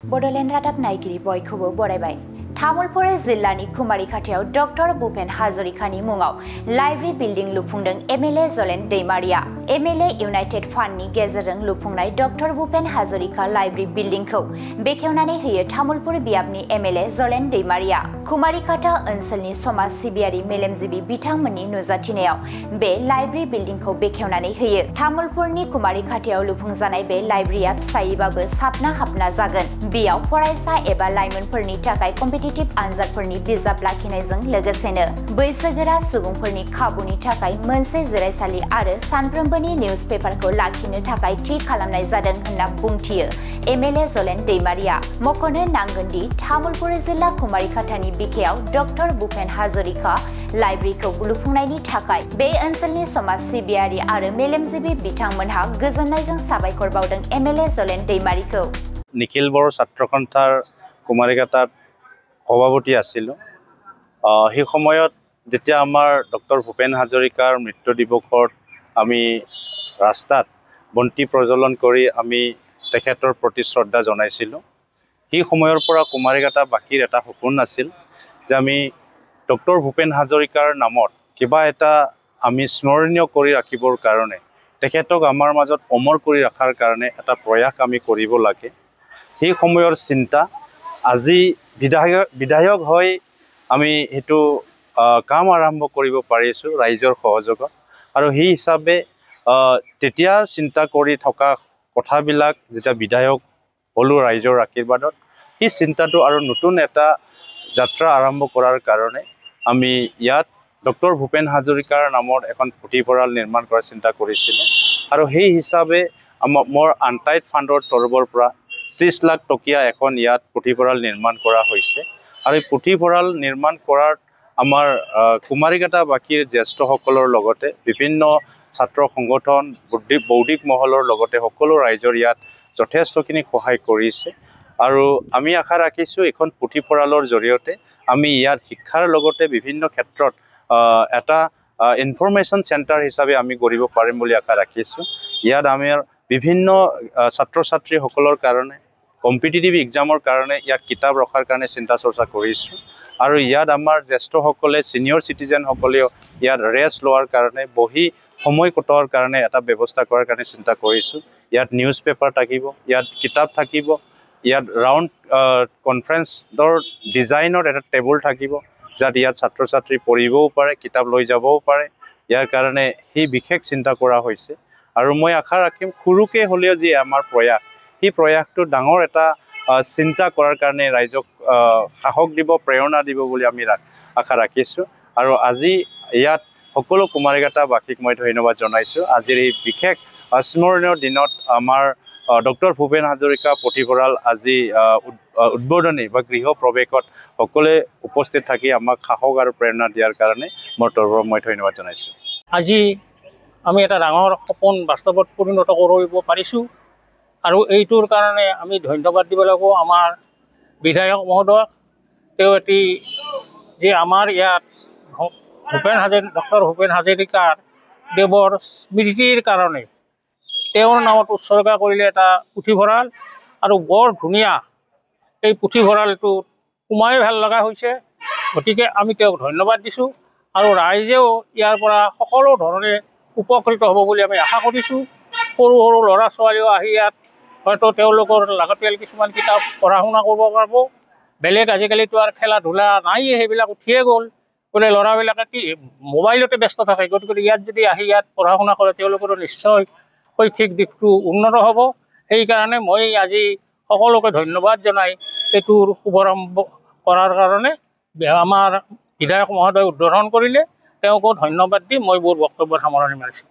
बडलेण्ड रादाब नायगिरि बयखौबो बरायबाय। तामुलपुर जिल्लानि कुमारिखाथियाव डक्टर भुपेन हाजरिकानि मुङाव लाइब्रेरी बिल्डिं लुफुंदों एमएलए जलेन दैमारिया। एमएलए इउनाइटेड फान्डनि गेजेरजों लुफुंनाय डक्टर भुपेन हाजरिका लाइब्रेरी बिल्डिंखौ बेखेवनानै होयो तामुलपुर बियाबनि एमएलए जलेन दैमारिया। कुमारिखाता ओनसोलनि समाज सिबियारि मेलेमजिबि बिथांमोननि नुजाथिनायाव बे लाइब्रेरी बिल्डिंखौ बेखेवनानै होयो। तामुलपुरनि कुमारिखाथियाव लुफुंजानाय बे लाइब्रेरिया फिसायैबाबो साबना हाबना जागोन। बेयाव फरायसा एबा लाइमोनफोरनि थाखाय कम्पिटिटिभ आनजादफोरनि बिजाब लाखिनायजों लोगोसेनो बैसोगोरा सुबुंफोरनि खाबुनि थाखाय मोनसे जिरायसालि आरो सानफ्रोमबोनि निउज पेपारखौ लाखिनो थाखाय थि खालामनाय जादों होनना बुंथियो एमएलए जलेन दैमारिया। मख'नो नांगोनदि तामुलपुर जिल्ला कुमारिखातानि बिखायाव डक्टर भुपेन हाजरिका लाइब्रेरीखौ लुफुंनायनि थाखाय बे ओनसोलनि समाज सिबियारि आरो मेलेमजिबि बिथांमोनहा गोजोननायजों साबायखर बावदों एमएलए जलेन दैमारिखौ। निखिल बर ছাত্ৰ সন্থাৰ কুমাৰিঘাটাত সভাপতি আছিলোঁ। সেই সময়ত যেতিয়া আমাৰ ডক্টৰ ভূপেন হাজৰিকাৰ মৃত্যু দিৱসত আমি ৰাস্তাত বন্তি প্ৰজ্বলন কৰি আমি তেখেতৰ প্ৰতি শ্ৰদ্ধা জনাইছিলোঁ। সেই সময়ৰ পৰা কুমাৰিঘাটাবাসীৰ এটা সপোন আছিল যে আমি ডক্টৰ ভূপেন হাজৰিকাৰ নামত কিবা এটা আমি স্মৰণীয় কৰি ৰাখিবৰ কাৰণে তেখেতক আমাৰ মাজত অমৰ কৰি ৰখাৰ কাৰণে এটা প্ৰয়াস আমি কৰিব লাগে। সেই সময়ৰ চিন্তা আজি বিধায়ক হৈ আমি সেইটো কাম আৰম্ভ কৰিব পাৰিছোঁ ৰাইজৰ সহযোগত। আৰু সেই হিচাপে তেতিয়া চিন্তা কৰি থকা কথাবিলাক যেতিয়া বিধায়ক হ'লোঁ ৰাইজৰ আশীৰ্বাদত, সেই চিন্তাটো আৰু নতুন এটা যাত্ৰা আৰম্ভ কৰাৰ কাৰণে আমি ইয়াত ডক্টৰ ভূপেন হাজৰিকাৰ নামত এখন পুথিভঁৰাল নিৰ্মাণ কৰাৰ চিন্তা কৰিছিলোঁ। আৰু সেই হিচাপে মোৰ আনটাইড ফাণ্ডৰ তৰফৰ পৰা 30 লাখ টকীয়া এখন ইয়াত পুথিভঁৰাল নিৰ্মাণ কৰা হৈছে। আৰু এই পুথিভঁৰাল নিৰ্মাণ কৰাত আমাৰ কুমাৰিঘাটাবাসীৰ জ্যেষ্ঠসকলৰ লগতে বিভিন্ন ছাত্ৰ সংগঠন বৌদ্ধিক মহলৰ লগতে সকলো ৰাইজৰ ইয়াত যথেষ্টখিনি সহায় কৰিছে। আৰু আমি আশা ৰাখিছোঁ এইখন পুথিভঁৰালৰ জৰিয়তে আমি ইয়াত শিক্ষাৰ লগতে বিভিন্ন ক্ষেত্ৰত এটা ইনফৰমেশ্যন চেণ্টাৰ হিচাপে আমি গঢ়িব পাৰিম বুলি আশা ৰাখিছোঁ। ইয়াত আমাৰ বিভিন্ন ছাত্ৰ ছাত্ৰীসকলৰ কাৰণে কম্পিটিটিভ এক্সামৰ কাৰণে ইয়াত কিতাপ ৰখাৰ কাৰণে চিন্তা চৰ্চা কৰিছোঁ। আৰু ইয়াত আমাৰ জ্যেষ্ঠসকলে ছিনিয়ৰ চিটিজেনসকলেও ইয়াত ৰেষ্ট লোৱাৰ কাৰণে বহি সময় কটোৱাৰ কাৰণে এটা ব্যৱস্থা কৰাৰ কাৰণে চিন্তা কৰিছোঁ। ইয়াত নিউজ পেপাৰ থাকিব, ইয়াত কিতাপ থাকিব, ইয়াত ৰাউণ্ড কনফাৰেন্সৰ ডিজাইনৰ এটা টেবুল থাকিব, যাত ইয়াত ছাত্ৰ ছাত্ৰী পঢ়িবও পাৰে, কিতাপ লৈ যাবও পাৰে। ইয়াৰ কাৰণে সেই বিশেষ চিন্তা কৰা হৈছে। আৰু মই আশা ৰাখিম সৰুকৈ হ'লেও যি আমাৰ প্ৰয়াস, সেই প্ৰয়াসটো ডাঙৰ এটা চিন্তা কৰাৰ কাৰণে ৰাইজক সাহস দিব, প্ৰেৰণা দিব বুলি আমি আশা ৰাখিছোঁ। আৰু আজি ইয়াত সকলো কুমাৰিঘাটাবাসীক মই ধন্যবাদ জনাইছোঁ। আজিৰ এই বিশেষ স্মৰণীয় দিনত আমাৰ ডক্টৰ ভূপেন হাজৰিকা পুথিভঁৰাল আজি উদ্বোধনী বা গৃহ প্ৰৱেশত সকলোৱে উপস্থিত থাকি আমাক সাহস আৰু প্ৰেৰণা দিয়াৰ কাৰণে মোৰ তৰফৰ মই ধন্যবাদ জনাইছোঁ। আজি আমি এটা ডাঙৰ সপোন বাস্তৱত পৰিণত কৰিব পাৰিছোঁ। আৰু এইটোৰ কাৰণে আমি ধন্যবাদ দিব লাগিব আমাৰ বিধায়ক মহোদয়ক। তেওঁ এটি যে আমাৰ ইয়াত ডক্টৰ ভূপেন হাজৰিকাৰ দেৱৰ স্মৃতিৰ কাৰণে তেওঁৰ নামত উৎসৰ্গা কৰিলে এটা পুথিভঁৰাল। আৰু বৰ ধুনীয়া এই পুথিভঁৰালটো সোমাই ভাল লগা হৈছে। গতিকে আমি তেওঁক ধন্যবাদ দিছোঁ। আৰু ৰাইজেও ইয়াৰ পৰা সকলো ধৰণে উপকৃত হ'ব বুলি আমি আশা কৰিছোঁ। সৰু সৰু ল'ৰা ছোৱালীও আহি ইয়াত হয়তো তেওঁলোকৰ লাগতিয়াল কিছুমান কিতাপ পঢ়া শুনা কৰিব পাৰিব। বেলেগ আজিকালিতো আৰু খেলা ধূলা নাইয়ে, সেইবিলাক উঠিয়ে গ'ল। গতিকে ল'ৰাবিলাকে কি মোবাইলতে ব্যস্ত থাকে। গতিকে ইয়াত যদি আহি ইয়াত পঢ়া শুনা কৰে তেওঁলোকৰো নিশ্চয় শৈক্ষিক দিশটো উন্নত হ'ব। সেইকাৰণে মই আজি সকলোকে ধন্যবাদ জনাই এইটোৰ শুভাৰম্ভ কৰাৰ কাৰণে আমাৰ বিধায়ক মহোদয় উদ্বোধন কৰিলে, তেওঁকো ধন্যবাদ দি মই মোৰ বক্তব্যৰ সামৰণি মাৰিছোঁ।